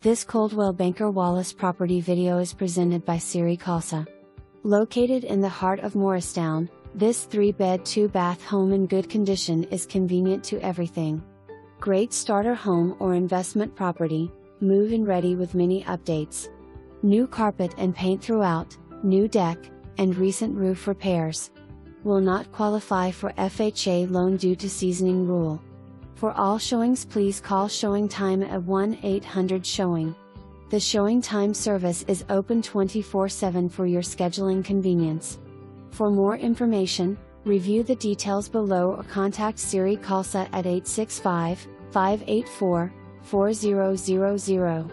This Coldwell Banker Wallace property video is presented by Siri.khalsa. Located in the heart of Morristown, this 3-bed 2-bath home in good condition is convenient to everything. Great starter home or investment property, move-in ready with many updates. New carpet and paint throughout, new deck, and recent roof repairs. Will not qualify for FHA loan due to seasoning rule. For all showings, please call Showing Time at 1-800-SHOWING. The Showing Time service is open 24/7 for your scheduling convenience. For more information, review the details below or contact Siri.khalsa at 865-584-4000.